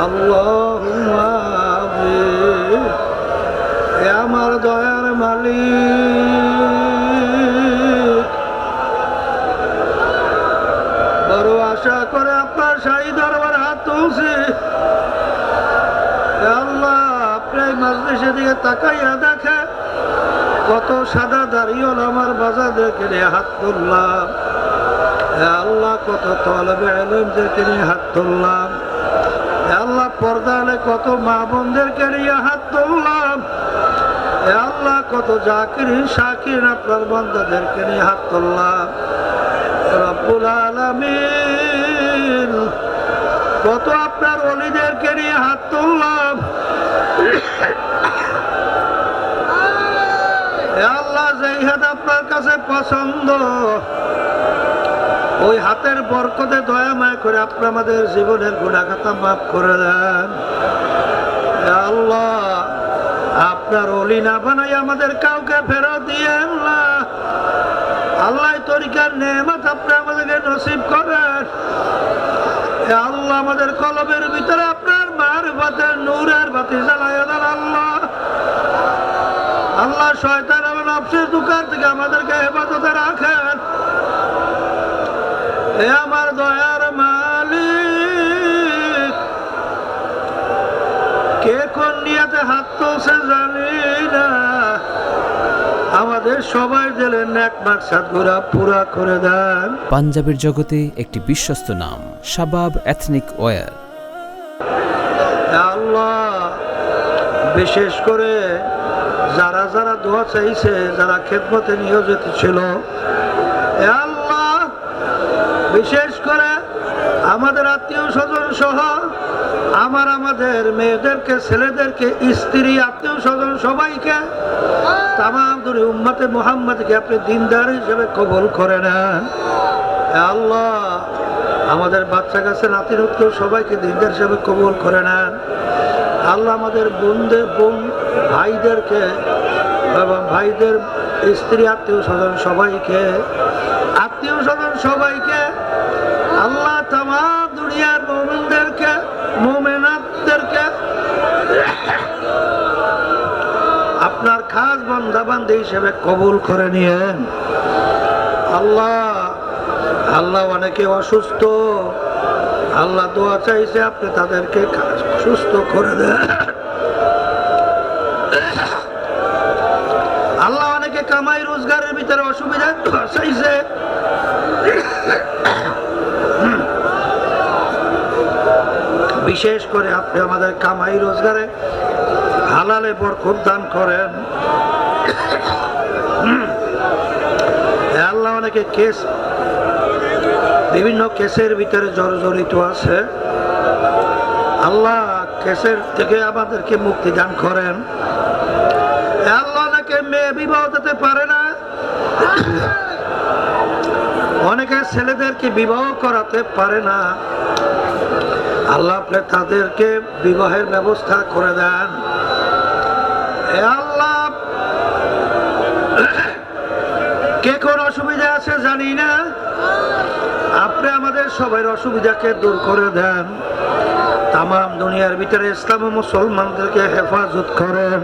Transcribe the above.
আল্লাহুম্মা আমিন। হে আমার দয়ার মালিক, বড় আশা করে আপনার শাহী দরবারে হাত তুলছি। হে আল্লাহ, আপনি এই মজলিসের দিকে তাকাইয়া দেখে কত সাদা দাড়িওয়ালা আমার বাজারদেরকে নিয়ে হাত তুললাম। হে আল্লাহ, কত তলবে ইলমদেরকে নিয়ে হাত তুললাম। হে আল্লাহ, পর্দালে কত মা বোনদেরকে নিয়ে হাত তুললাম। হে আল্লাহ, কত জাকিরিন শাকিরিন আপনার বান্দাদেরকে নিয়ে হাত তুললাম। রব্বুল আলামিন, কত আপনার ওলিদেরকে নিয়ে হাত তুললাম। হে আল্লাহ, যেই হাত আপনার কাছে পছন্দ, ওই হাতের বরকতে দয়া মায়া করে আপনি আমাদের জীবনের গুনাহ খাতা মাফ করে দেন। হে আল্লাহ, আপনার ওলি না বানাই আমাদের কাউকে ফেরত দিয়েন না। আল্লাহ, তরিকার নেয়ামত আপনি আমাদেরকে নসিব করেন। হে আল্লাহ, আমাদের কলবের ভিতরে আপনার মারফতের নূরের বাতি জ্বালাইয়া দেন। আল্লাহ, শয়তান এবং নফসের দুকার থেকে আমাদেরকে হেফাজতে রাখেন। হে আমার দয়ার মালিক, কে কোন নিয়াতে হাত তুলছে জানি না, আমাদের সবাই দিলে নেক মাকসাদ পুরা করে দেন। পাঞ্জাবের জগতে একটি বিশ্বস্ত নাম, শাবাব এথনিক ওয়্যার। আল্লাহ, বিশেষ করে যারা যারা দোয়া চাইছে, যারা খেদমতে নিয়োজিত ছিল, আল্লাহ, বিশেষ করে আমাদের আত্মীয় স্বজন সহ আমাদের মেয়েদেরকে, ছেলেদেরকে, স্ত্রী, আত্মীয় স্বজন সবাইকে, তামাম দুনিয়া উম্মতে মুহাম্মদকে আপনি দিনদার হিসেবে কবুল করে নেন। আল্লাহ, আমাদের বাচ্চা কাছে নাতি নাতনি সবাইকে দিনদার হিসেবে কবুল করে নেন। আল্লাহ, আমাদের ভাইদেরকে এবং ভাইদের স্ত্রী, আত্মীয় স্বজন সবাইকে, আল্লাহ, তামাম দুনিয়ার মুমিনদেরকে, মুমিনাতদেরকে আপনার খাস বান্দা বান্দী হিসেবে কবুল করে নিয়েন। আল্লাহ, অনেকে অসুস্থ, আল্লাহ দোয়া চাইছে, আপনি তাদেরকে সুস্থ করে দেন। আল্লাহ, অনেকে কামাই রোজগারের ভিতরে অসুবিধা চাইছে, বিশেষ করে আপনি আমাদের কামাই রোজগারে হালালে বরকত দান করেন। আল্লাহ, অনেকে বিভিন্ন কেসের ভিতরে জর্জরিত আছে, আল্লাহ, কেসের থেকে আমাদেরকে মুক্তি দান করেন। আল্লাহ, অনেকে মেয়ে বিবাহ দিতে পারে না, অনেকে ছেলেদেরকে বিবাহ করাতে পারে না, আল্লাহ, আপনি তাদেরকে বিবাহের ব্যবস্থা করে দেন। আল্লাহ, কে কোন অসুবিধা আছে জানি না, আপনি আমাদের সবাই অসুবিধাকে দূর করে দেন। তামাম দুনিয়ার ভিতরে ইসলাম ও মুসলমানদেরকে হেফাজত করেন।